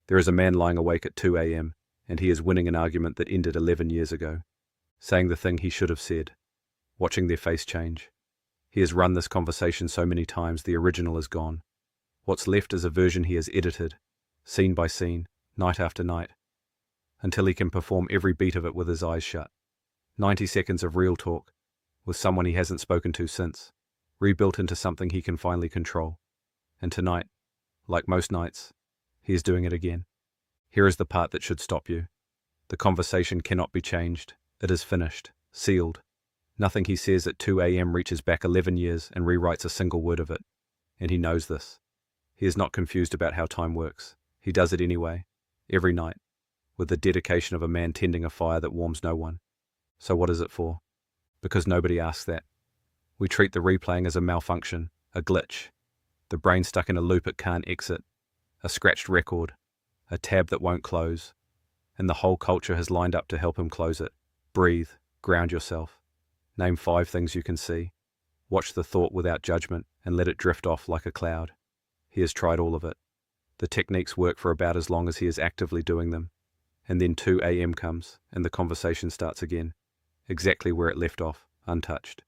There is a man lying awake at 2 a.m., and he is winning an argument that ended 11 years ago, saying the thing he should have said, watching their face change. He has run this conversation so many times the original is gone. What's left is a version he has edited, scene by scene, night after night, until he can perform every beat of it with his eyes shut. 90 seconds of real talk, with someone he hasn't spoken to since, rebuilt into something he can finally control. And tonight, like most nights, he is doing it again. Here is the part that should stop you. The conversation cannot be changed. It is finished, sealed. Nothing he says at 2 a.m. reaches back 11 years and rewrites a single word of it. And he knows this. He is not confused about how time works. He does it anyway, every night, with the dedication of a man tending a fire that warms no one. So what is it for? Because nobody asks that. We treat the replaying as a malfunction, a glitch, the brain stuck in a loop it can't exit, a scratched record, a tab that won't close, and the whole culture has lined up to help him close it. Breathe, ground yourself. Name 5 things you can see. Watch the thought without judgment and let it drift off like a cloud. He has tried all of it. The techniques work for about as long as he is actively doing them. And then 2 a.m. comes, and the conversation starts again, exactly where it left off, untouched.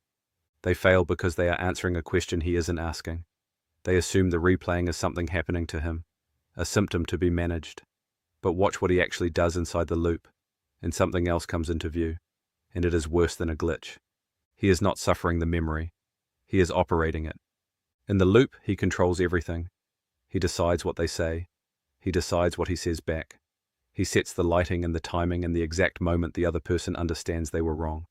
They fail because they are answering a question he isn't asking. They assume the replaying is something happening to him, a symptom to be managed. But watch what he actually does inside the loop, and something else comes into view, and it is worse than a glitch. He is not suffering the memory. He is operating it. In the loop, he controls everything. He decides what they say. He decides what he says back. He sets the lighting and the timing and the exact moment the other person understands they were wrong.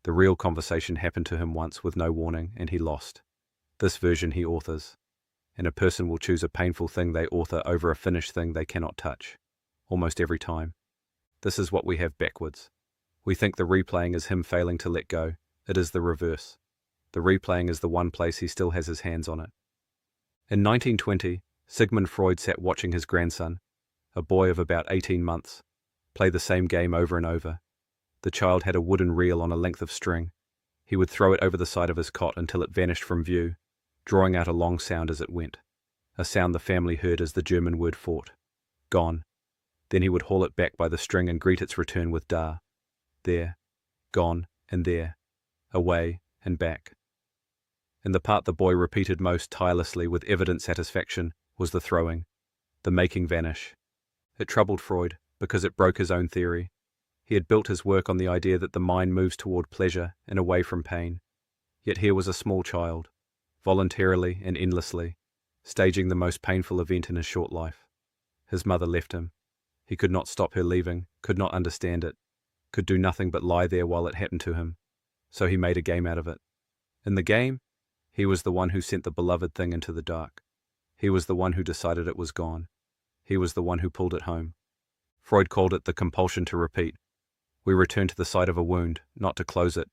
The real conversation happened to him once with no warning, and he lost. This version he authors. And a person will choose a painful thing they author over a finished thing they cannot touch. Almost every time. This is what we have backwards. We think the replaying is him failing to let go. It is the reverse. The replaying is the one place he still has his hands on it. In 1920, Sigmund Freud sat watching his grandson, a boy of about 18 months, play the same game over and over. The child had a wooden reel on a length of string. He would throw it over the side of his cot until it vanished from view, drawing out a long sound as it went, a sound the family heard as the German word fought. Gone. Then he would haul it back by the string and greet its return with da. There. Gone, and there. Away, and back. And the part the boy repeated most tirelessly with evident satisfaction was the throwing, the making vanish. It troubled Freud because it broke his own theory. He had built his work on the idea that the mind moves toward pleasure and away from pain. Yet here was a small child, voluntarily and endlessly, staging the most painful event in his short life. His mother left him. He could not stop her leaving, could not understand it, could do nothing but lie there while it happened to him. So he made a game out of it. In the game, he was the one who sent the beloved thing into the dark. He was the one who decided it was gone. He was the one who pulled it home. Freud called it the compulsion to repeat. We return to the site of a wound, not to close it,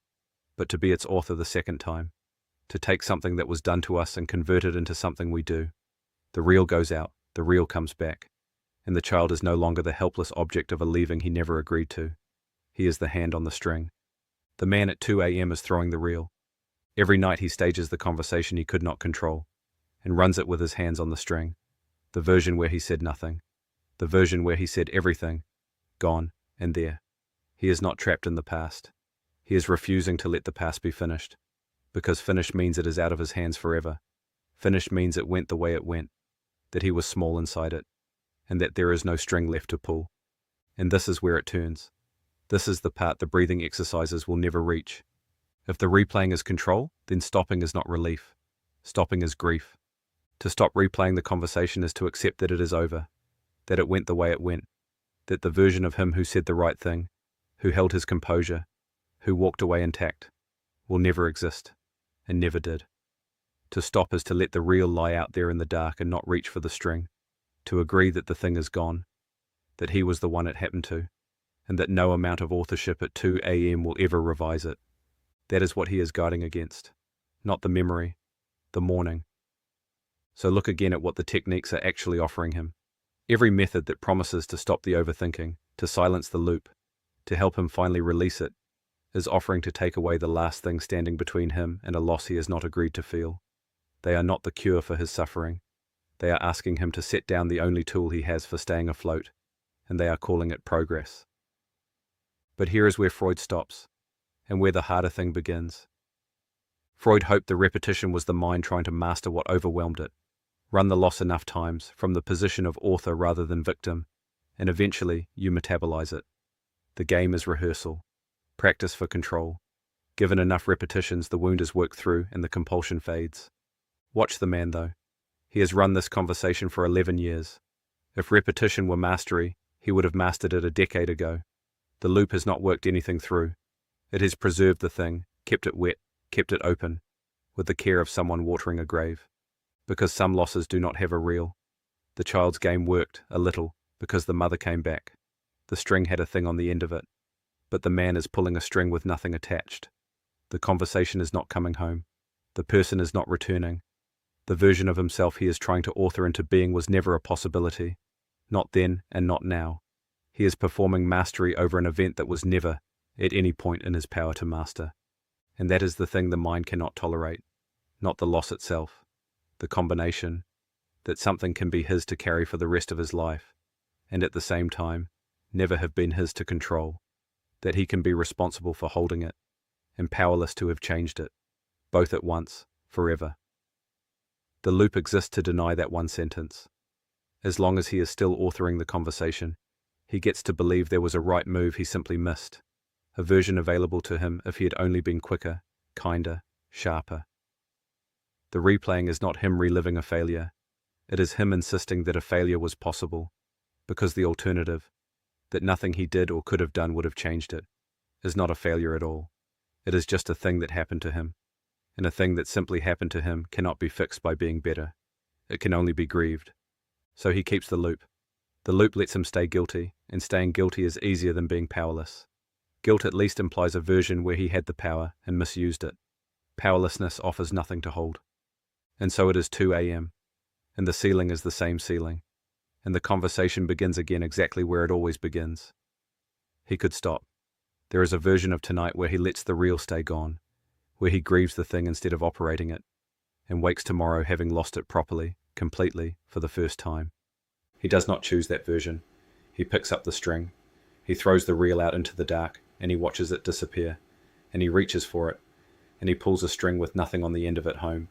but to be its author the second time, to take something that was done to us and convert it into something we do. The reel goes out, the reel comes back, and the child is no longer the helpless object of a leaving he never agreed to. He is the hand on the string. The man at 2 a.m. is throwing the reel. Every night he stages the conversation he could not control, and runs it with his hands on the string. The version where he said nothing. The version where he said everything. Gone, and there. He is not trapped in the past. He is refusing to let the past be finished, because finished means it is out of his hands forever. Finished means it went the way it went, that he was small inside it, and that there is no string left to pull. And this is where it turns. This is the part the breathing exercises will never reach. If the replaying is control, then stopping is not relief. Stopping is grief. To stop replaying the conversation is to accept that it is over, that it went the way it went, that the version of him who said the right thing, who held his composure, who walked away intact, will never exist, and never did. To stop is to let the reel lie out there in the dark and not reach for the string, to agree that the thing is gone, that he was the one it happened to, and that no amount of authorship at 2 a.m. will ever revise it. That is what he is guarding against, not the memory, the mourning. So look again at what the techniques are actually offering him. Every method that promises to stop the overthinking, to silence the loop, to help him finally release it, is offering to take away the last thing standing between him and a loss he has not agreed to feel. They are not the cure for his suffering. They are asking him to set down the only tool he has for staying afloat, and they are calling it progress. But here is where Freud stops, and where the harder thing begins. Freud hoped the repetition was the mind trying to master what overwhelmed it, run the loss enough times from the position of author rather than victim, and eventually you metabolize it. The game is rehearsal, practice for control. Given enough repetitions, the wound is worked through and the compulsion fades. Watch the man, though. He has run this conversation for 11 years. If repetition were mastery, he would have mastered it a decade ago. The loop has not worked anything through. It has preserved the thing, kept it wet, kept it open, with the care of someone watering a grave. Because some losses do not have a reel. The child's game worked, a little, because the mother came back. The string had a thing on the end of it. But the man is pulling a string with nothing attached. The conversation is not coming home. The person is not returning. The version of himself he is trying to author into being was never a possibility. Not then and not now. He is performing mastery over an event that was never, at any point, in his power to master. And that is the thing the mind cannot tolerate. Not the loss itself. The combination. That something can be his to carry for the rest of his life, and at the same time, never have been his to control. That he can be responsible for holding it, and powerless to have changed it, both at once, forever. The loop exists to deny that one sentence. As long as he is still authoring the conversation, he gets to believe there was a right move he simply missed, a version available to him if he had only been quicker, kinder, sharper. The replaying is not him reliving a failure. It is him insisting that a failure was possible, because the alternative, that nothing he did or could have done would have changed it, is not a failure at all. It is just a thing that happened to him, and a thing that simply happened to him cannot be fixed by being better. It can only be grieved. So he keeps the loop. The loop lets him stay guilty, and staying guilty is easier than being powerless. Guilt at least implies a version where he had the power and misused it. Powerlessness offers nothing to hold. And so it is 2 a.m., and the ceiling is the same ceiling, and the conversation begins again exactly where it always begins. He could stop. There is a version of tonight where he lets the real stay gone, where he grieves the thing instead of operating it, and wakes tomorrow having lost it properly, completely, for the first time. He does not choose that version. He picks up the string. He throws the reel out into the dark, and he watches it disappear, and he reaches for it, and he pulls a string with nothing on the end of it home,